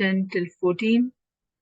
10 till 14,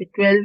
12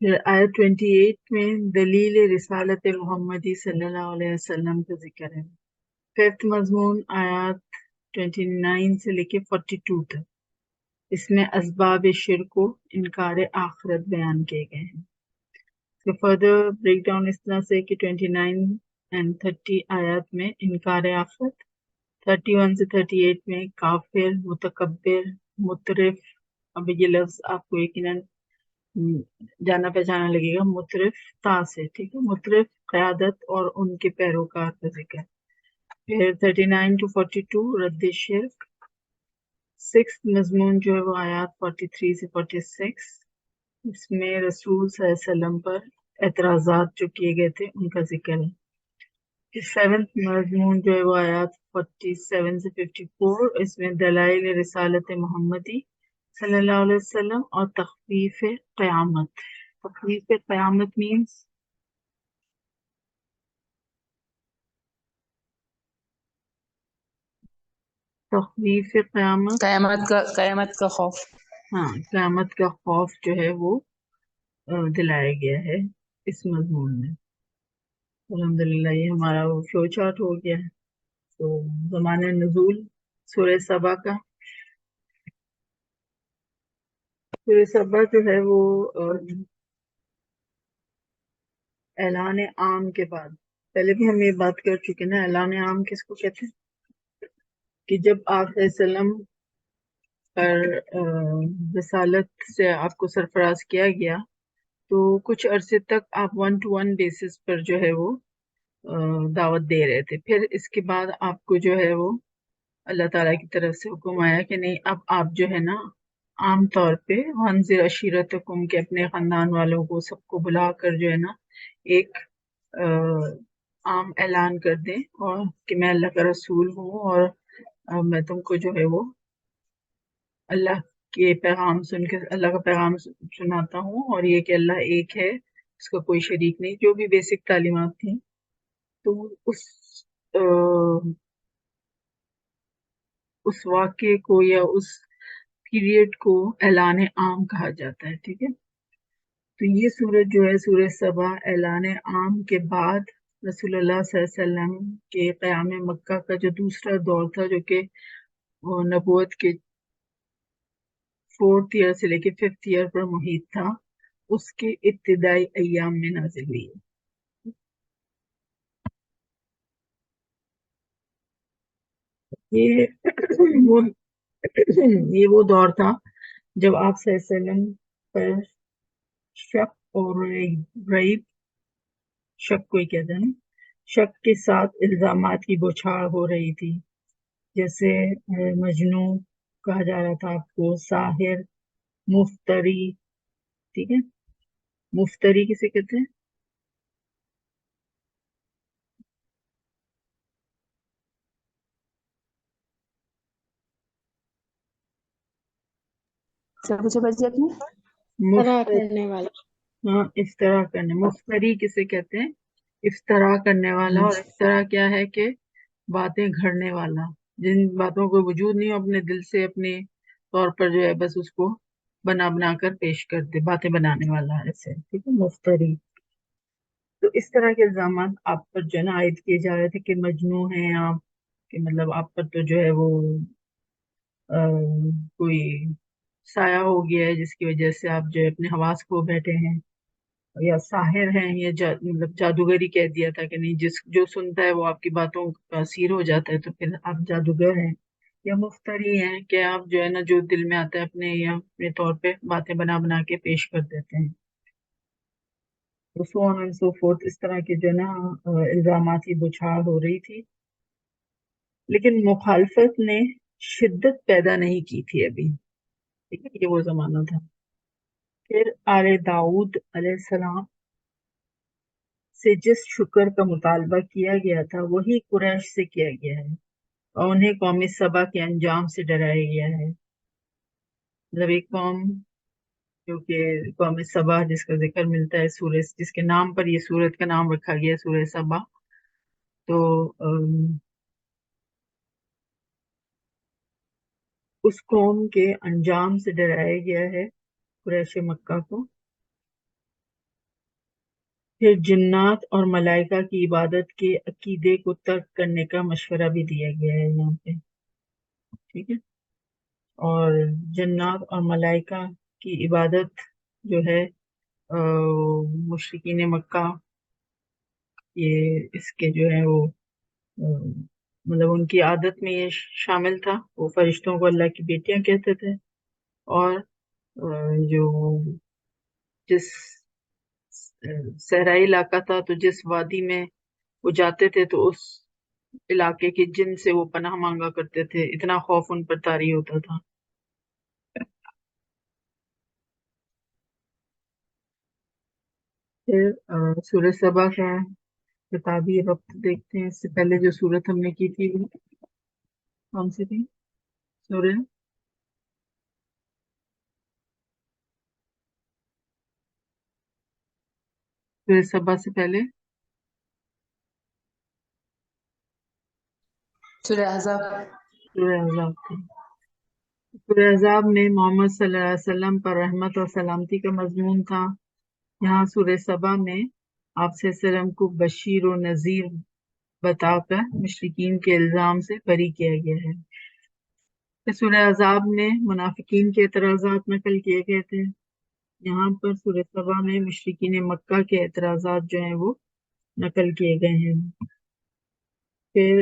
پھر آیت 28 میں دلیل رسالت محمدی صلی اللہ علیہ وسلم کا ذکر ہے. ففتھ مضمون آیات 29 سے لے کے 42 تک. اس میں اسباب شرک و انکار آخرت بیان کیے گئے ہیں. تو فردر بریک ڈاؤن اس طرح سے کہ 29 اینڈ 30 آیات میں انکار آخرت، 31 سے 38 میں کافر، متکبر، مترف. اب یہ لفظ آپ کو یقیناً جانا پہچانا لگے گا، مترف تا سے، ٹھیک ہے، مترف قیادت اور ان کے پیروکار کا ذکر. پھر 39 to 42 رد شرک. سکس مضمون جو ہے وہ آیات 43 سے 46، اس میں رسول صلی اللہ علیہ وسلم پر اعتراضات جو کیے گئے تھے ان کا ذکر ہے. پھر سیونتھ مضمون جو ہے وہ آیات 47 سے 54، اس میں دلائل رسالت محمدی صلی اللہ علیہ وسلم اور تخفیف قیامت. تخفیف قیامت مینس تخفیف قیامت، قیامت کا خوف. ہاں، قیامت کا خوف جو ہے وہ دلایا گیا ہے اس مضمون میں. الحمدللہ یہ ہمارا وہ فلو چارٹ ہو گیا ہے. تو زمانہ نزول سورہ سبا کا. سورہ سبا جو ہے وہ اعلان عام کے بعد، پہلے بھی ہم یہ بات کر چکے نا، اعلان عام کس کو کہتے ہیں؟ کہ جب آپ علیہ السلام پر رسالت سے آپ کو سرفراز کیا گیا تو کچھ عرصے تک آپ 1 to 1 بیسس پر جو ہے وہ دعوت دے رہے تھے. پھر اس کے بعد آپ کو جو ہے وہ اللہ تعالیٰ کی طرف سے حکم آیا کہ نہیں، اب آپ جو ہے نا عام طور پہ وانذر عشیرتکم کے اپنے خاندان والوں کو سب کو بلا کر جو ہے نا ایک عام اعلان کر دیں اور کہ میں اللہ کا رسول ہوں اور میں تم کو جو ہے وہ اللہ کے پیغام سن کے اللہ کا پیغام سناتا ہوں، اور یہ کہ اللہ ایک ہے، اس کا کوئی شریک نہیں، جو بھی بیسک تعلیمات تھیں. تو اس واقعے کو یا اس پیریڈ کو اعلان عام کہا جاتا ہے. ٹھیک ہے، تو یہ سورج جو ہے سورہ سبا اعلان عام کے بعد رسول اللہ صلی اللہ علیہ وسلم کے قیام مکہ کا جو دوسرا دور تھا، جو کہ وہ نبوت کے 4th ایئر سے لے کے 5th ایئر پر محیط تھا، اس کے ابتدائی ایام میں نازل ہوئی ہے. یہ وہ یہ وہ دور تھا جب آپ صلی اللہ علیہ وسلم پر شک اور ریب، شک کو ہی کہتے ہیں نا، شک کے ساتھ الزامات کی بوچھار ہو رہی تھی. جیسے مجنوں کہا جا رہا تھا آپ کو، ساحر، مفتری. ٹھیک ہے، مفتری کسے کہتے ہیں؟ کیا پوچھا بچے آپ نے؟ طرح مفتری، کرنے والا. ہاں، افترا کرنے. مفتری کسے کہتے ہیں؟ افترا کرنے والا. اور افترا کیا ہے کہ باتیں گھڑنے والا، جن باتوں کو وجود نہیں ہو اپنے دل سے اپنے طور پر جو ہے بس اس کو بنا بنا کر پیش کر دے، باتیں بنانے والا ایسے. ٹھیک ہے، مفتری. تو اس طرح کے الزامات آپ پر جو ہے نا عائد کیے جا رہے تھے کہ مجنوں ہیں آپ، کہ مطلب آپ پر تو جو ہے وہ کوئی سایہ ہو گیا ہے جس کی وجہ سے آپ جو ہے اپنے حواس کھو بیٹھے ہیں، یا ساحر ہیں، یا مطلب جادوگری کہہ دیا تھا کہ نہیں، جو سنتا ہے وہ آپ کی باتوں کا اسیر ہو جاتا ہے تو پھر آپ جادوگر ہیں. یا مفتری ہیں کہ آپ جو ہے نا جو دل میں آتا ہے اپنے یا اپنے طور پہ باتیں بنا بنا کے پیش کر دیتے ہیں. تو so on and so forth، اس طرح کے جو ہے نا الزامات کی بچھاڑ ہو رہی تھی، لیکن مخالفت نے شدت پیدا نہیں کی تھی ابھی. ٹھیک ہے، یہ وہ زمانہ تھا. پھر آل داؤد علیہ السلام سے جس شکر کا مطالبہ کیا گیا تھا وہی قریش سے کیا گیا ہے، اور انہیں قوم سبا کے انجام سے ڈرایا گیا ہے. مطلب ایک قوم جو کہ قوم سبا، جس کا ذکر ملتا ہے سورج، جس کے نام پر یہ سورت کا نام رکھا گیا سورہ سبا. تو اس قوم کے انجام سے ڈرایا گیا ہے قریش مکہ کو. پھر جنات اور ملائکہ کی عبادت کے عقیدے کو ترک کرنے کا مشورہ بھی دیا گیا ہے یہاں پہ، ٹھیک ہے۔ اور جنات اور ملائکہ کی عبادت جو ہے مشرکین مکہ، یہ اس کے جو ہے وہ مطلب ان کی عادت میں یہ شامل تھا، وہ فرشتوں کو اللہ کی بیٹیاں کہتے تھے، اور جو جس صحرائی علاقہ تھا تو جس وادی میں وہ جاتے تھے تو اس علاقے کے جن سے وہ پناہ مانگا کرتے تھے، اتنا خوف ان پر طاری ہوتا تھا۔ پھر سورہ سبا کا کتابی ربط دیکھتے ہیں۔ اس سے پہلے جو سورت ہم نے کی تھی وہ کون سی تھی؟ سورہ سبا سے پہلے سورہ احزاب۔ سورہ احزاب تھی۔ سورہ احزاب میں محمد صلی اللہ علیہ وسلم پر رحمت اور سلامتی کا مضمون تھا۔ یہاں سورہ سبا میں آپ صلی اللہ علیہ وسلم کو بشیر و نذیر بتا کر مشرکین کے الزام سے بری کیا گیا ہے۔ سورہ احزاب میں منافقین کے اعتراضات نقل کیے گئے تھے، یہاں پر سورہ سبا میں مشرکین مکہ کے اعتراضات جو ہیں وہ نقل کیے گئے ہیں۔ پھر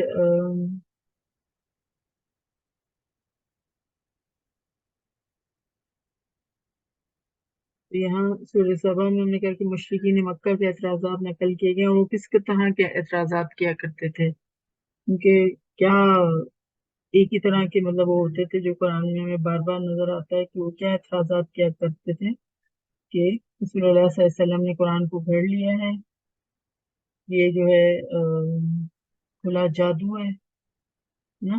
یہاں سورہ سبا میں ہم نے کہا کہ مشرکین مکہ کے اعتراضات نقل کیے گئے، اور وہ کس طرح کے اعتراضات کیا کرتے تھے، کیونکہ کیا ایک ہی طرح کے مطلب وہ ہوتے تھے جو قرآن میں ہمیں بار بار نظر آتا ہے کہ وہ کیا اعتراضات کیا کرتے تھے کہ رسول اللہ صلی اللہ علیہ وسلم نے قرآن کو گھڑ لیا ہے، یہ جو ہے کھلا جادو ہے نا،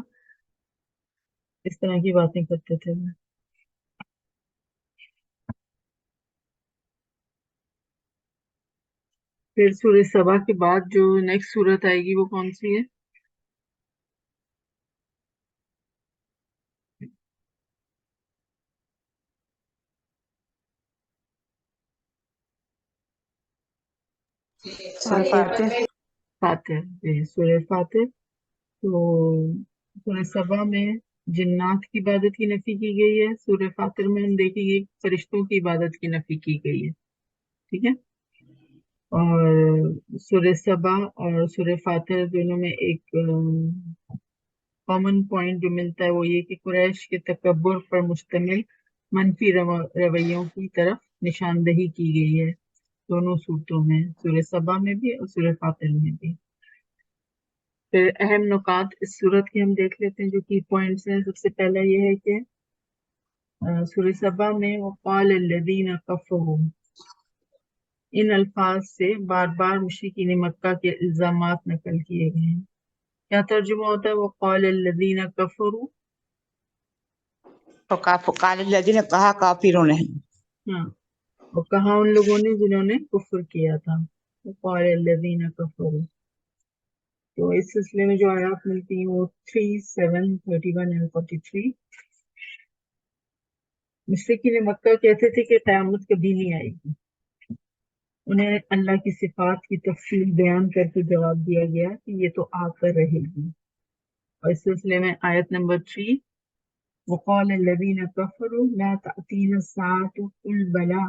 اس طرح کی باتیں کرتے تھے۔ پھر سورہ سبا کے بعد جو نیکسٹ سورت آئے گی وہ کون سی ہے؟ سورہ فاتح۔ فاتح، جی سورہ فاتح۔ تو سورہ سبا میں جنات کی عبادت کی نفی کی گئی ہے، سورہ فاتر میں ہم دیکھیں گے فرشتوں کی عبادت کی نفی کی گئی ہے، ٹھیک ہے۔ اور سورہ سبا اور سورہ فاتر دونوں میں ایک کامن پوائنٹ جو ملتا ہے وہ یہ کہ قریش کے تکبر پر مشتمل منفی رویوں کی طرف نشاندہی کی گئی ہے دونوں صورتوں میں، سورہ سبا میں بھی اور سورہ فاتر میں بھی۔ پھر اہم نکات اس صورت کے ہم دیکھ لیتے ہیں جو کی پوائنٹس ہیں۔ سب سے پہلا یہ ہے کہ سورہ سبا میں وقال الذین کفروا، ان الفاظ سے بار بار مشرکین مکہ کے الزامات نقل کیے گئے ہیں۔ کیا ترجمہ ہوتا ہے وقال الذین کفروا؟ وقال الذین، کہا کافروں نے۔ ہاں، اور کہا ان لوگوں نے جنہوں نے کفر کیا تھا، وقال الذین کفروا۔ تو اس سلسلے میں جو آیات ملتی ہیں وہ 3، 7، 31 اور 43۔ مشرکین مکہ کہتے تھے کہ قیامت کبھی نہیں آئے گی، انہیں اللہ کی صفات کی تفصیل بیان کر کے جواب دیا گیا کہ یہ تو آ کر رہے گی۔ اور اس سلسلے میں آیت نمبر 3، وقال الذین کفروا لا تأتینا الساعة قل بلی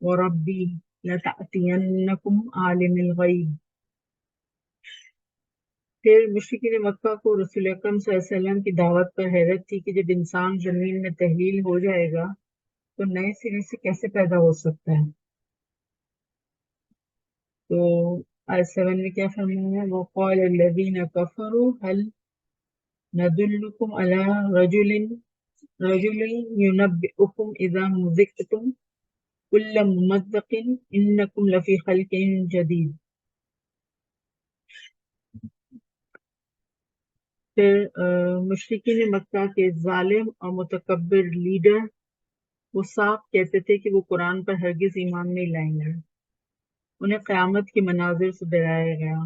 وربی لتأتینکم عالم الغیب۔ پھر مشرکین مکہ کو رسول اکرم صلی اللہ علیہ وسلم کی دعوت پر حیرت تھی کہ جب انسان زمین میں تحلیل ہو جائے گا تو نئے سرے سے کیسے پیدا ہو سکتا ہے۔ تو آیت 7 میں کیا فرمایا ہے وقال الذین کفروا هل ندلکم علی رجل ینبئکم اذا مزقتم کل ممزق انکم لفی خلق جدید۔ پھر مشرکین مکہ کے ظالم اور متکبر لیڈر وہ صاف کہتے تھے کہ وہ قرآن پر ہرگز ایمان نہیں لائیں گے، انہیں قیامت کے مناظر سے ڈرایا گیا۔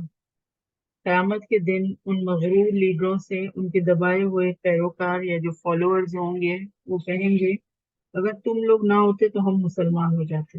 قیامت کے دن ان مغرور لیڈروں سے ان کے دبائے ہوئے پیروکار یا جو فالوورز ہوں گے وہ کہیں گے اگر تم لوگ نہ ہوتے تو ہم مسلمان ہو جاتے۔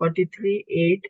43, 8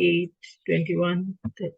8, 21,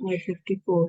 54।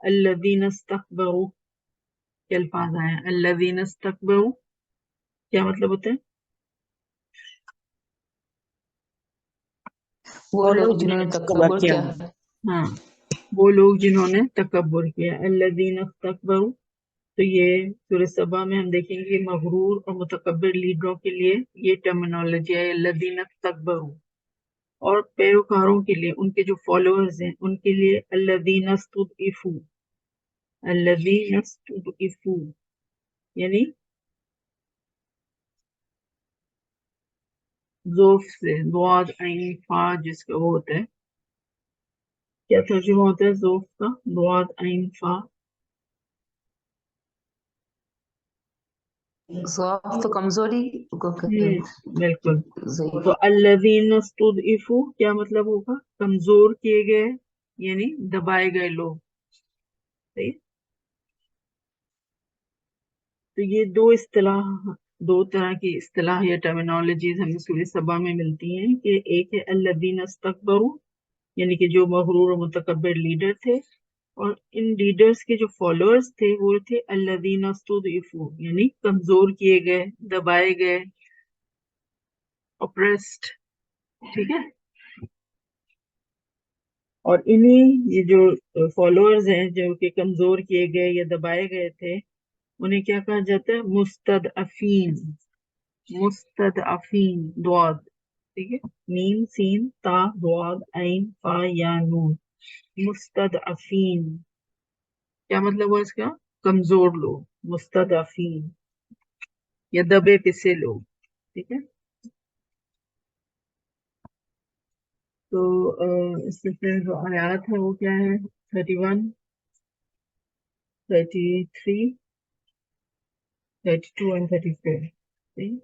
الذین استکبروا کے الفاظ آئے ہیں. الذین استکبروا کیا مطلب ہوتا ہے؟ وہ لوگ جنہوں نے تکبر کیا. ہاں وہ لوگ جنہوں نے تکبر کیا. الذین استکبروا تو یہ سورہ سبا میں ہم دیکھیں گے مغرور اور متکبر لیڈروں کے لیے یہ ٹرمینالوجی ہے الذین استکبروا، اور پیروکاروں کے لیے ان کے جو فالوورز ہیں ان کے لیے الذین استضعفوا. الذین استضعفوا یعنی ذوف سے ضاد عین فا جس کا وہ ہوتا ہے، کیا ترجمہ ہوتا ہے ذوف کا؟ ضاد عین فا. ضعف تو کمزوری کو کہتے ہیں. بالکل. ضعیف. تو الذین استضعفوا کیا مطلب ہوگا؟ کمزور کیے گئے یعنی دبائے گئے لوگ. صحیح. تو یہ دو طرح کی اصطلاح یا ٹرمینالوجیز ہمیں سورہ سبا میں ملتی ہیں کہ ایک ہے الذین استکبروا یعنی کہ جو مغرور و متکبر لیڈر تھے، اور ان لیڈرز کے جو فالوورز تھے وہ تھے الذین استضعفوا یعنی کمزور کیے گئے، دبائے گئے، اپریسڈ. ٹھیک ہے. اور انہی یہ جو فالوورز ہیں جو کہ کمزور کیے گئے یا دبائے گئے تھے انہیں کیا کہا جاتا ہے؟ مستضعفین. مستضعفین ضاد، ٹھیک ہے، میم سین تا ضاد عین فا یا نون. مستضعفین کیا مطلب ہوا اس کا؟ کمزور لوگ، مستضعفین یا دبے پسے لوگ. ٹھیک ہے. تو اس سے پھر جو آیات ہے وہ کیا ہے؟ 31 33 32 اور 34.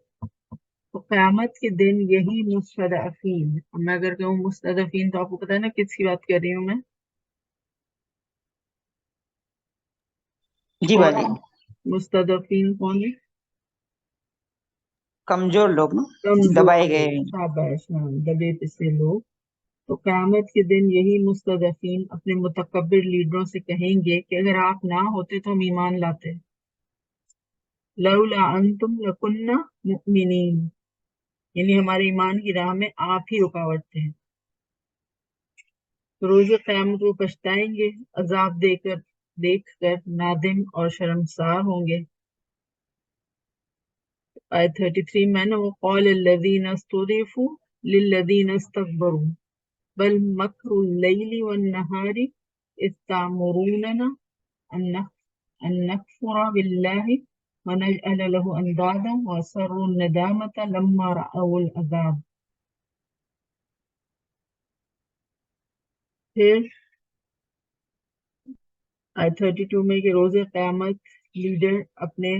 تو قیامت کے دن یہی مستضعفین، میں اگر کہوں مستضعفین تو آپ کو پتا ہے نا کس کی بات کر رہی ہوں میں؟ جی باجی. مستضعفین کون ہے؟ کمزور لوگ نا، کمزور دبائے لوگ. گئے. شاباش، ہاں، دبے پسے لوگ. تو قیامت کے دن یہی مستضعفین اپنے متکبر لیڈروں سے کہیں گے کہ اگر آپ نہ ہوتے تو ہم ایمان لاتے. لولا انتم لکنہ مؤمنین یعنی ہمارے ایمان کی راہ میں آپ ہی رکاوٹ تھے. روز قیامت وہ پچھتائیں گے، عذاب دیکھ کر نادم اور شرمسار ہوں گے. آیت 33 میں نا وقال الذین استضعفوا للذین استکبروا بل مکر اللیل والنہار اذ تعمروننا ان نکفر باللہ ونجعل له اندادا واسروا الندامة لما رأوا العذاب. پھر آیت 32 میں کہ روز قیامت لیڈر اپنے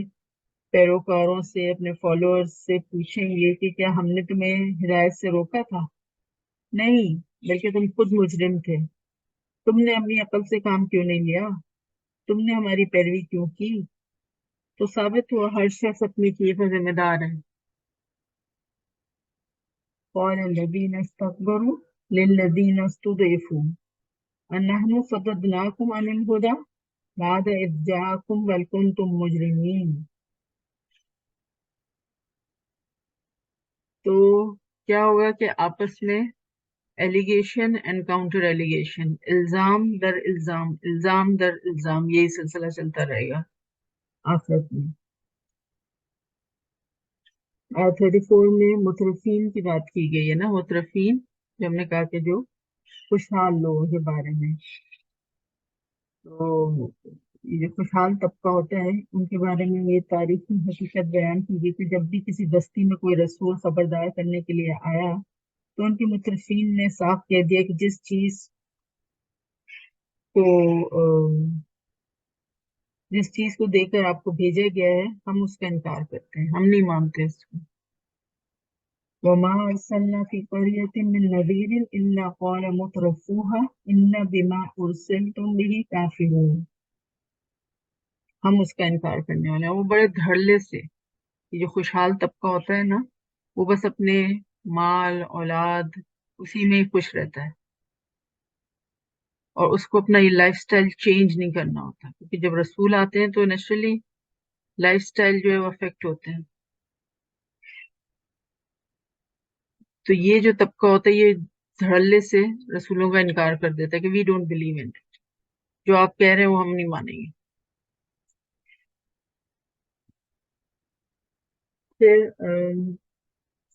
پیروکاروں سے، اپنے فالوورز سے پوچھیں گے کہ کیا ہم نے تمہیں ہدایت سے روکا تھا؟ نہیں، بلکہ تم خود مجرم تھے. تم نے اپنی عقل سے کام کیوں نہیں لیا؟ تم نے ہماری پیروی کیوں کی؟ تو ثابت ہوا ہر شخص اپنی کیے کا ذمہ دار ہے. قال الذین استکبروا للذین استضعفوا انحن صددناکم عن الہدی بعد اذ جاءکم بل کنتم مجرمین. تو کیا ہوگا کہ آپس میں ایلیگیشن اینڈ کاؤنٹر ایلیگیشن، الزام در الزام، الزام در الزام، یہی سلسلہ چلتا رہے گا آخرت میں. 34 میں مترفین کی بات کی گئی ہے نا. مترفین جو ہم نے کہا کہ جو خوشحال لوگوں کے بارے میں، تو یہ جو خوشحال طبقہ ہوتا ہے ان کے بارے میں یہ تاریخی حقیقت بیان کی گئی کہ جب بھی کسی بستی میں کوئی رسول خبردار کرنے کے لیے آیا تو ان کے مترفین نے صاف کہہ دیا کہ جس چیز کو دے کر آپ کو بھیجا گیا ہے ہم اس کا انکار کرتے ہیں، ہم نہیں مانتے اس کو. وما ارسلنا فی قریۃ من نذیر الا قال مترفوها ان بما ارسلتم به کافرون. ہم اس کا انکار کرنے والے ہیں. وہ بڑے دھڑلے سے، یہ جو خوشحال طبقہ ہوتا ہے نا وہ بس اپنے مال اولاد اسی میں ہی خوش رہتا ہے. اور اس کو اپنا یہ لائف سٹائل چینج نہیں کرنا ہوتا، کیونکہ جب رسول آتے ہیں تو نیچرلی لائف سٹائل جو ہے وہ افیکٹ ہوتے ہیں. تو یہ جو طبقہ ہوتا ہے یہ دھڑلے سے رسولوں کا انکار کر دیتا ہے کہ وی ڈونٹ بلیو ان، جو آپ کہہ رہے ہیں وہ ہم نہیں مانیں گے. پھر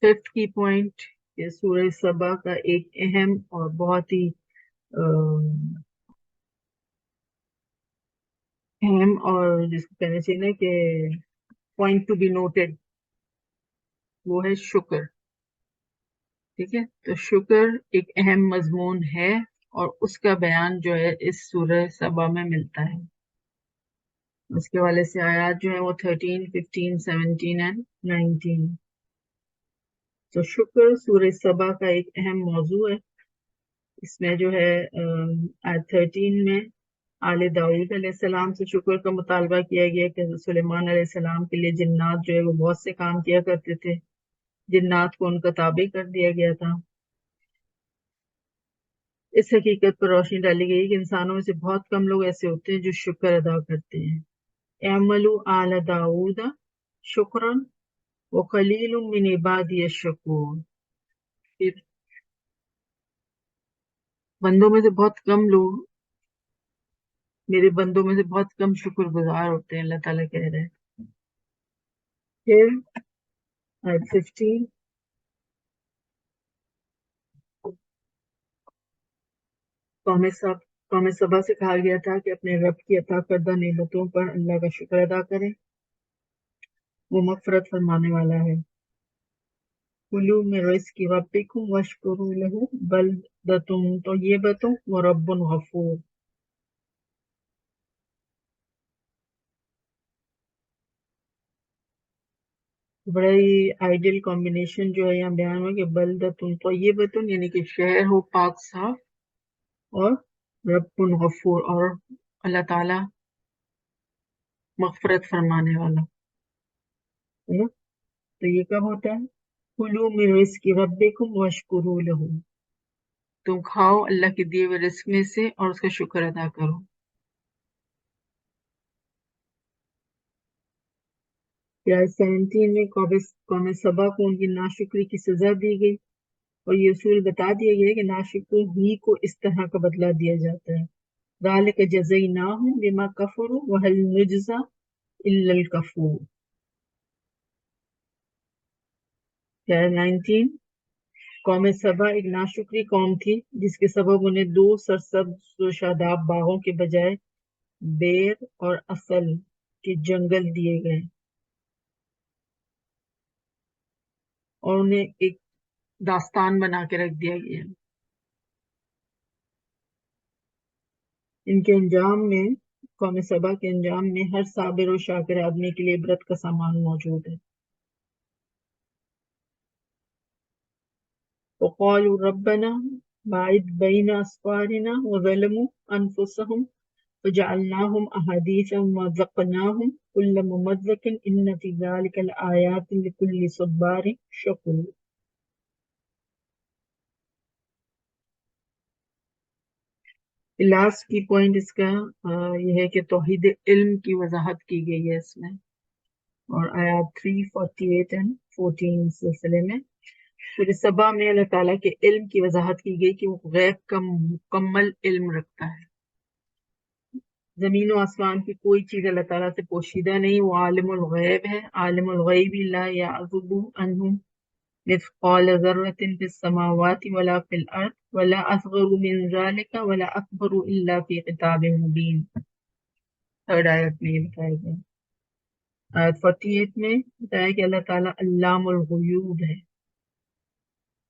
ففتھ کی پوائنٹ یہ سورہ سبا کا ایک اہم اور بہت ہی اہم اور جس کو کہنا چاہیے نا کہ پوائنٹ ٹو بی نوٹڈ، وہ ہے شکر. ٹھیک ہے، تو شکر ایک اہم مضمون ہے اور اس کا بیان جو ہے اس سورہ سبا میں ملتا ہے. اس کے والے سے آیات جو ہیں وہ 13، 15، 17 and 19. تو شکر سورہ سبا کا ایک اہم موضوع ہے. اس میں جو ہے آیت 13 میں آل داؤد علیہ السلام سے شکر کا مطالبہ کیا گیا کہ سلیمان علیہ السلام کے لیے جنات جو ہے وہ بہت سے کام کیا کرتے تھے، جنات کو ان کا تابع کر دیا گیا تھا. اس حقیقت پر روشنی ڈالی گئی کہ انسانوں میں سے بہت کم لوگ ایسے ہوتے ہیں جو شکر ادا کرتے ہیں. اعملوا آل داؤد شکرا وقلیل من عبادی الشکور. پھر بندوں میں سے بہت کم لوگ، میرے بندوں میں سے بہت کم شکر گزار ہوتے ہیں، اللہ تعالیٰ کہہ رہے ہیں. پھر آیت 15 قوم سبا سے کہا گیا تھا کہ اپنے رب کی عطا کردہ نعمتوں پر اللہ کا شکر ادا کریں، وہ مغفرت فرمانے والا ہے. کلوا من رزق ربکم واشکروا لہ بلدۃ طیبۃ ورب غفور. بڑا ہی آئیڈیل کمبینیشن جو ہے یہاں بیان ہوا کہ بلدۃ طیبۃ یعنی کہ شہر ہو پاک صاف، اور رب غفور اور اللہ تعالیٰ مغفرت فرمانے والا ہے نا. تو یہ کب ہوتا ہے؟ کلوا من رزق ربکم واشکروا لہ، تم کھاؤ اللہ کے دیے ہوئے رزق میں سے اور اس کا شکر ادا کرو. پھر 17 میں قوم سبا کو ان کی ناشکری کی سزا دی گئی اور یہ اصول بتا دیا گیا کہ ناشکروں ہی کو اس طرح کا بدلہ دیا جاتا ہے. ذالک جزیناہم بما کفروا وہل نجزی الا الکفور. 19 قوم سبا ایک ناشکری قوم تھی جس کے سبب انہیں 2 سرسبز و شاداب باغوں کے بجائے بیر اور اصل کے جنگل دیے گئے اور انہیں ایک داستان بنا کے رکھ دیا گیا. ان کے انجام میں، قوم سبا کے انجام میں ہر صابر و شاکر آدمی کے لیے عبرت کا سامان موجود ہے. وقالوا ربنا باعد بین اسفارنا وظلموا انفسهم فجعلناهم احادیث ومزقناهم كل ممزق ان في ذلك لآیات لكل صبار شکور. لاسٹ کی پوائنٹ اس کا یہ ہے کہ توحید علم کی وضاحت کی گئی ہے اس میں، اور آیات 3، 48 and 14 سلسلے میں سورہ سبا میں اللہ تعالیٰ کے علم کی وضاحت کی گئی کہ وہ غیب کا مکمل علم رکھتا ہے. زمین و آسمان کی کوئی چیز اللہ تعالیٰ سے پوشیدہ نہیں، وہ عالم الغیب ہے. عالم الغیب لا یعزب عنہ مثقال ذرۃ فی السماوات ولا فی الارض ولا اصغر من ذلک ولا اکبر الا فی کتاب مبین. تھرڈ آیت میں یہ بتایا گیا. آیت 48 میں بتایا کہ اللہ تعالیٰ علام الغیوب ہے.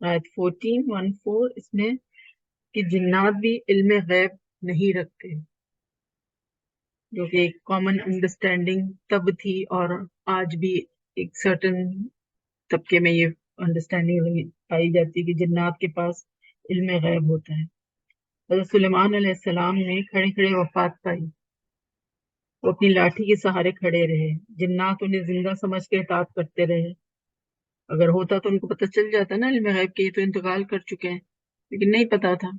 آیت 14 اس میں کہ جنات بھی علم غیب نہیں رکھتے، جو کہ ایک کامن انڈرسٹینڈنگ تب تھی اور آج بھی ایک سرٹن طبقے میں یہ انڈرسٹینڈنگ پائی جاتی ہے کہ جنات کے پاس علم غیب ہوتا ہے. حضرت سلیمان علیہ السلام نے کھڑے کھڑے وفات پائی، وہ اپنی لاٹھی کے سہارے کھڑے رہے. جنات انہیں زندہ سمجھ کے اطاعت کرتے رہے. اگر ہوتا تو ان کو پتہ چل جاتا نا علم غیب کے، یہ تو انتقال کر چکے ہیں، لیکن نہیں پتا تھا.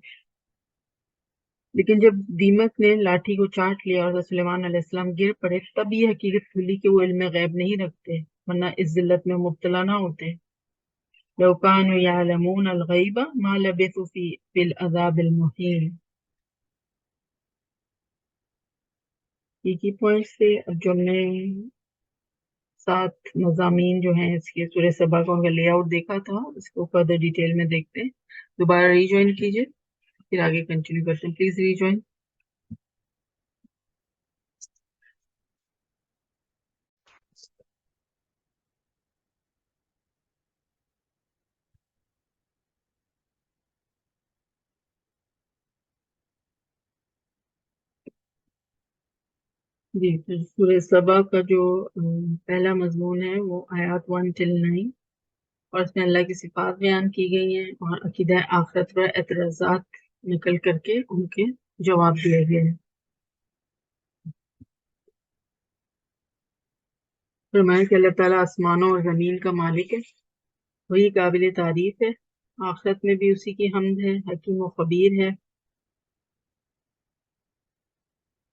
لیکن جب دیمک نے لاٹھی کو چاٹ لیا اور حضرت سلیمان علیہ السلام گر پڑے تب یہ حقیقت کھلی کہ وہ علم غیب نہیں رکھتے، ورنہ اس ذلت میں مبتلا نہ ہوتے۔ لو كانوا يعلمون الغیب ما لبثوا في العذاب المہین۔ یہ کی پوائنٹس تھے۔ اب جو ہم نے 7 مضامین جو ہیں اس کے سورہ سبا کا ان کا لے آؤٹ دیکھا تھا، اس کو فردر ڈیٹیل میں دیکھتے ہیں۔ دوبارہ ری جوائن کیجئے، پھر آگے کنٹینیو کرتے ہیں۔ Please re join. جی، تو سورہ سبا کا جو پہلا مضمون ہے وہ آیات 1 till 9، اور اس میں اللہ کی صفات بیان کی گئی ہیں اور عقیدہ آخرت پر اعتراضات نقل کر کے ان کے جواب دیے گئے ہیں۔ فرمایا کہ اللہ تعالیٰ آسمانوں اور زمین کا مالک ہے، وہی قابل تعریف ہے، آخرت میں بھی اسی کی حمد ہے، حکیم و خبیر ہے۔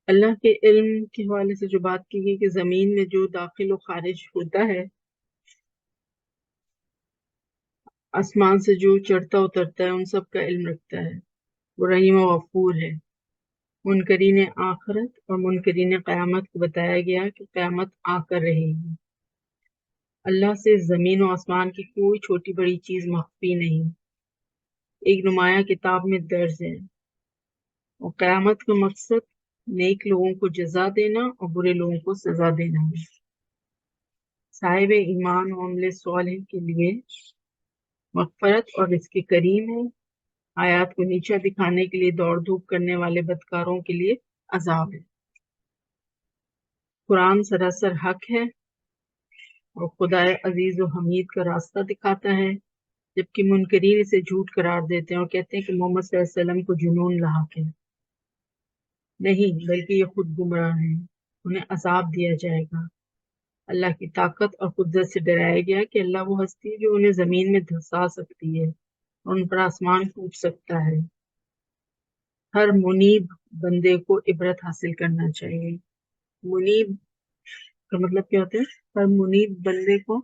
اللہ کے علم کے حوالے سے جو بات کی گئی کہ زمین میں جو داخل و خارج ہوتا ہے، آسمان سے جو چڑھتا اترتا ہے، ان سب کا علم رکھتا ہے، وہ رحیم و غفور ہے۔ منکرین آخرت اور منکرین قیامت کو بتایا گیا کہ قیامت آ کر رہے گی۔ اللہ سے زمین و آسمان کی کوئی چھوٹی بڑی چیز مخفی نہیں، ایک نمایاں کتاب میں درج ہے، اور قیامت کا مقصد نیک لوگوں کو جزا دینا اور برے لوگوں کو سزا دینا ہے۔ صاحب ایمان و عمل صالح کے لیے مغفرت اور رزق کریم ہے، آیات کو نیچا دکھانے کے لیے دوڑ دھوپ کرنے والے بدکاروں کے لیے عذاب ہے۔ قرآن سراسر حق ہے اور خدائے عزیز و حمید کا راستہ دکھاتا ہے، جبکہ منکرین اسے جھوٹ قرار دیتے ہیں اور کہتے ہیں کہ محمد صلی اللہ علیہ وسلم کو جنون لاحق ہے۔ نہیں، بلکہ یہ خود گمراہ ہیں، انہیں عذاب دیا جائے گا۔ اللہ کی طاقت اور قدرت سے ڈرایا گیا کہ اللہ وہ ہستی ہے جو انہیں زمین میں دھسا سکتی ہے اور ان پر آسمان ٹوٹ سکتا ہے۔ ہر منیب بندے کو عبرت حاصل کرنا چاہیے۔ منیب کا مطلب کیا ہوتا ہے؟ ہر منیب بندے کو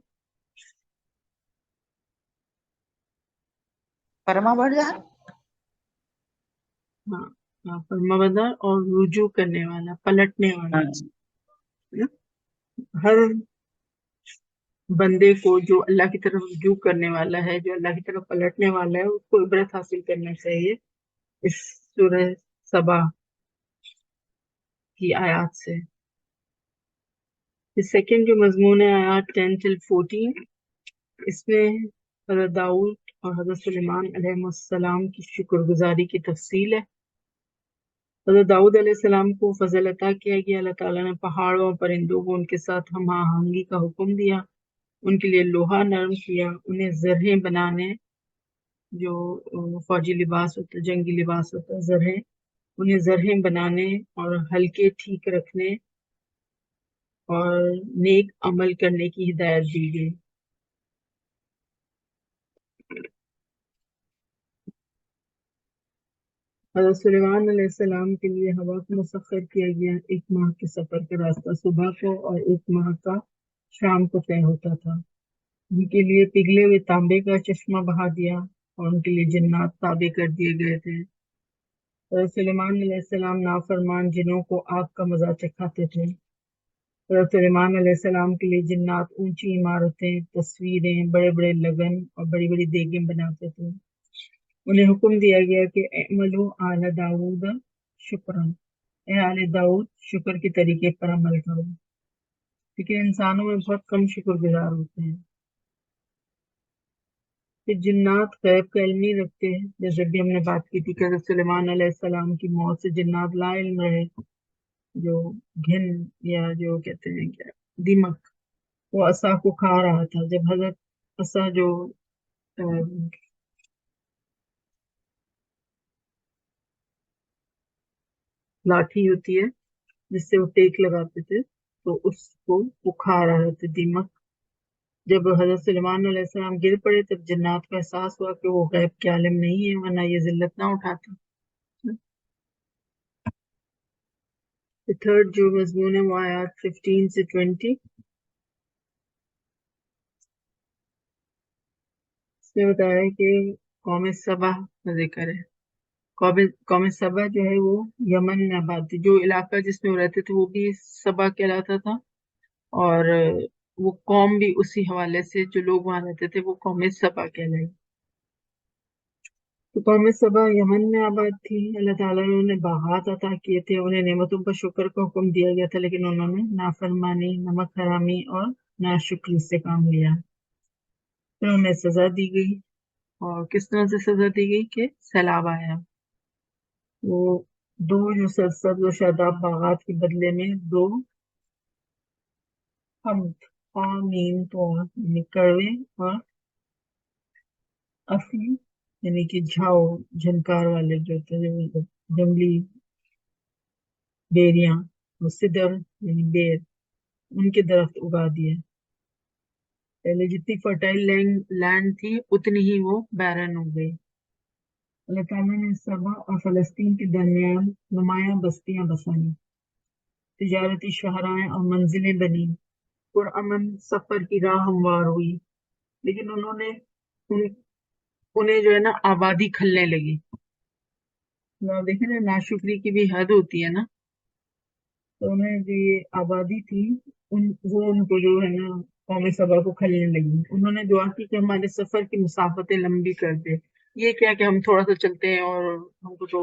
فرما بردار، ہاں فرمانبردار اور رجوع کرنے والا، پلٹنے والا۔ ہاں جی، ہر بندے کو جو اللہ کی طرف رجوع کرنے والا ہے، جو اللہ کی طرف پلٹنے والا ہے، اس کو عبرت حاصل کرنا چاہیے اس سورہ سبا کی آیات سے۔ سیکنڈ جو مضمون ہے آیات 10 till 14، اس میں حضرت داؤد اور حضرت سلیمان علیہ السلام کی شکر گزاری کی تفصیل ہے۔ حضرت داؤد علیہ السلام کو فضل عطا کیا گیا، اللہ تعالیٰ نے پہاڑوں اور پرندوں کو ان کے ساتھ ہم آہنگی کا حکم دیا، ان کے لیے لوہا نرم کیا، انہیں زرہیں بنانے، جو فوجی لباس ہوتا ہے، جنگی لباس ہوتا ہے، زرہیں، انہیں زرہیں بنانے اور ہلکے ٹھیک رکھنے اور نیک عمل کرنے کی ہدایت دی گئی۔ حضرت سلیمان علیہ السلام کے لیے ہوا کو مسخر کیا گیا، 1 ماہ کے سفر کا راستہ صبح کو اور 1 ماہ کا شام کو طے ہوتا تھا۔ ان کے لیے پگھلے ہوئے تانبے کا چشمہ بہا دیا اور ان کے لیے جنات تابع کر دیے گئے تھے۔ حضرت سلیمان علیہ السلام نافرمان جنوں کو آگ کا مزہ چکھاتے تھے۔ حضرت سلیمان علیہ السلام کے لیے جنات اونچی عمارتیں، تصویریں، بڑے بڑے لگن اور بڑی بڑی دیگیں بناتے تھے۔ انہیں حکم دیا گیا کہ اعملوا آل داؤد شکرا، اے آل داؤد شکر کے طریقے پر عمل کرو، لیکن انسانوں میں بہت کم شکر گزار ہوتے ہیں۔ کہ جنات غیب کا علم نہیں رکھتے، جیسے بھی ہم نے بات کی تھی کہ حضرت سلیمان علیہ السلام کی موت سے جنات لا علم رہے، جو گھن یا جو کہتے ہیں کیا دیمک، وہ عصا کو کھا رہا تھا۔ جب حضرت عصا جو لاٹھی ہوتی ہے جس سے وہ ٹیک لگاتے تھے، تو اس کو وہ کھا رہے تھے دیمک۔ جب حضرت سلیمان علیہ السلام گر پڑے تب جنات کو احساس ہوا کہ وہ غیب کے عالم نہیں ہے، ورنہ یہ ذلت نہ اٹھاتا۔ تھرڈ جو مضمون ہے وہ آیات 15 سے 20. اس نے بتایا کہ قوم سبا کا ذکر ہے. قوم سبا جو ہے وہ یمن میں آباد تھی. جو علاقہ جس میں وہ رہتے تھے وہ بھی سبا کہلاتا تھا، اور وہ قوم بھی اسی حوالے سے جو لوگ وہاں رہتے تھے وہ قوم سبا کہلائی. تو قوم سبا یمن میں آباد تھی. اللہ تعالیٰ نے انہیں باغات عطا کیے تھے، انہیں نعمتوں پر شکر کا حکم دیا گیا تھا، لیکن انہوں نے نافرمانی، نمک حرامی اور ناشکری سے کام لیا. پھر انہیں سزا دی گئی. اور کس طرح سے سزا دی گئی کہ سیلاب آیا. وہ دو جو سرسبز و شاداب باغات کے بدلے میں دو خامین تو یعنی کڑوے اور افی یعنی کہ جھاؤ جھنکار والے جو ہوتے ہیں جنگلی بیریاں، وہ سدر یعنی بیر، ان کے درخت اگا دیے. پہلے جتنی فرٹائل لینڈ تھی اتنی ہی وہ بیرن ہو گئی. اللہ تعالیٰ نے سبا اور فلسطین کے درمیان نمایاں بستیاں بسائیں، تجارتی شاہراہیں اور منزلیں بنی، پرامن سفر کی راہ ہموار ہوئی. لیکن انہیں جو ہے نا آبادی کھلنے لگی. دیکھیں نا، ناشکری کی بھی حد ہوتی ہے نا. تو انہیں جو یہ آبادی تھی وہ ان کو جو ہے نا قوم سبا کو کھلنے لگی. انہوں نے دعا کی کہ ہمارے سفر کی مسافتیں لمبی کر دے. یہ کیا کہ ہم تھوڑا سا چلتے ہیں اور ہم کو تو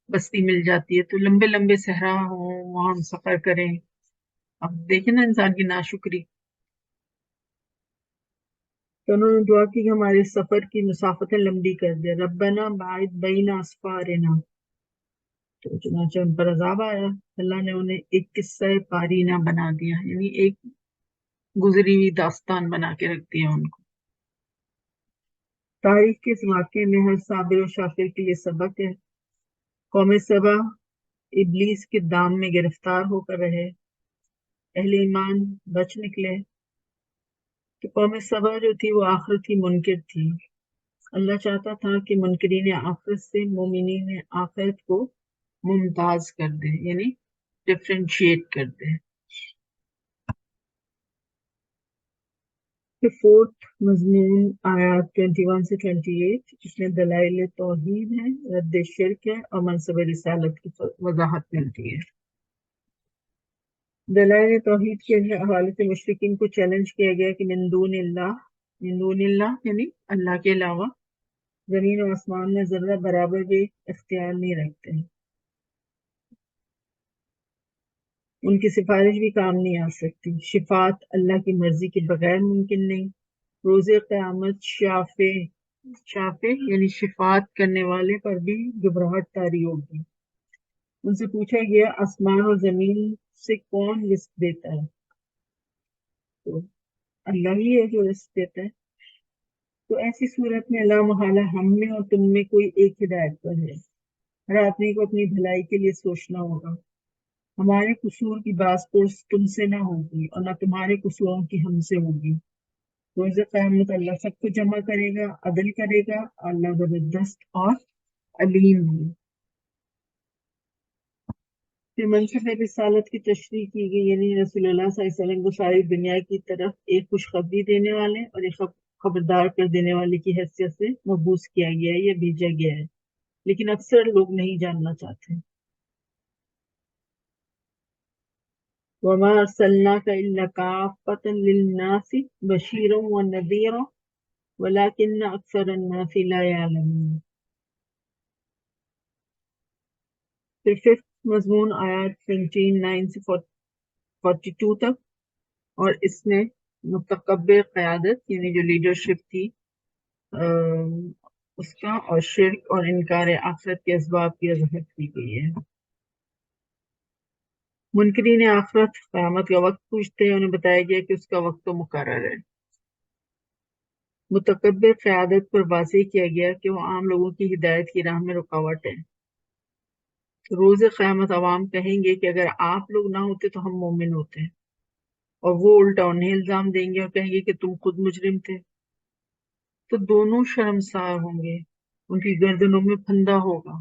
بستی مل جاتی ہے، تو لمبے لمبے صحرا ہوں وہاں ہم سفر کریں. اب دیکھیں نا انسان کی ناشکری. تو انہوں نے دعا کی کہ ہمارے سفر کی مسافتیں لمبی کر دے. ربنا باعث بین اسفارنا، تو چنانچہ ان پر عذاب آیا. اللہ نے انہیں ایک قصہ پارینہ بنا دیا، یعنی ایک گزری ہوئی داستان بنا کے رکھ دیا ان کو. تاریخ کے اس واقعے میں ہر صابر و شاکر کے لیے سبق ہے. قوم سبا ابلیس کے دام میں گرفتار ہو کر رہے، اہل ایمان بچ نکلے. تو قوم سبا جو تھی وہ آخرت ہی منکر تھی. اللہ چاہتا تھا کہ منکرین آخرت سے مومنین آخرت کو ممتاز کر دے، یعنی ڈفرینشیٹ کر دے. فورتھ مضمون آیات 21 سے 28. اس میں دلائل توحید ہے، رد شرک ہے اور منصب رسالت کی وضاحت ملتی ہے. دلائل توحید کے حوالے سے مشرکین کو چیلنج کیا گیا کہ من دون اللہ یعنی اللہ کے علاوہ زمین و آسمان میں ذرہ برابر بھی اختیار نہیں رکھتے ہیں. ان کی سفارش بھی کام نہیں آ سکتی. شفاعت اللہ کی مرضی کے بغیر ممکن نہیں. روز قیامت شافع یعنی شفاعت کرنے والے پر بھی گھبراہٹ طاری ہوگی. ان سے پوچھا گیا آسمان اور زمین سے کون رزق دیتا ہے؟ تو اللہ ہی ہے جو رزق دیتا ہے. تو ایسی صورت میں لا محالہ ہم میں اور تم میں کوئی ایک ہدایت پر ہے. ہر آدمی کو اپنی بھلائی کے لیے سوچنا ہوگا. ہمارے قصور کی باز پرس تم سے نہ ہوگی اور نہ تمہارے قصوروں کی ہم سے ہوگی. روز قیامت اللہ سب کو جمع کرے گا، عدل کرے گا. اللہ زبردست اور علیم ہے. پھر منصب رسالت کی تشریح کی گئی، یعنی رسول اللہ صلی اللہ علیہ وسلم کو ساری دنیا کی طرف ایک خوشخبری دینے والے اور ایک خبردار کر دینے والے کی حیثیت سے مبعوث کیا گیا ہے یا بھیجا گیا ہے، لیکن اکثر لوگ نہیں جاننا چاہتے. وما ارسلناک الا کافۃ للناس بشیرا ونذیرا ولکن اکثر الناس لا یعلمون. پھر ففتھ مضمون آیات 29 سے 42 تک، اور اس میں متکبر قیادت یعنی جو لیڈرشپ تھی اس کا، اور شرک اور انکار آخرت کے اسباب کی وضاحت کی گئی ہے. منکرین آخرت قیامت کا وقت پوچھتے ہیں، انہیں بتایا گیا کہ اس کا وقت تو مقرر ہے. متکبر قیادت پر واضح کیا گیا کہ وہ عام لوگوں کی ہدایت کی راہ میں رکاوٹ ہے. روز قیامت عوام کہیں گے کہ اگر آپ لوگ نہ ہوتے تو ہم مومن ہوتے ہیں، اور وہ الٹا انہیں الزام دیں گے اور کہیں گے کہ تم خود مجرم تھے. تو دونوں شرمسار ہوں گے، ان کی گردنوں میں پھندا ہوگا.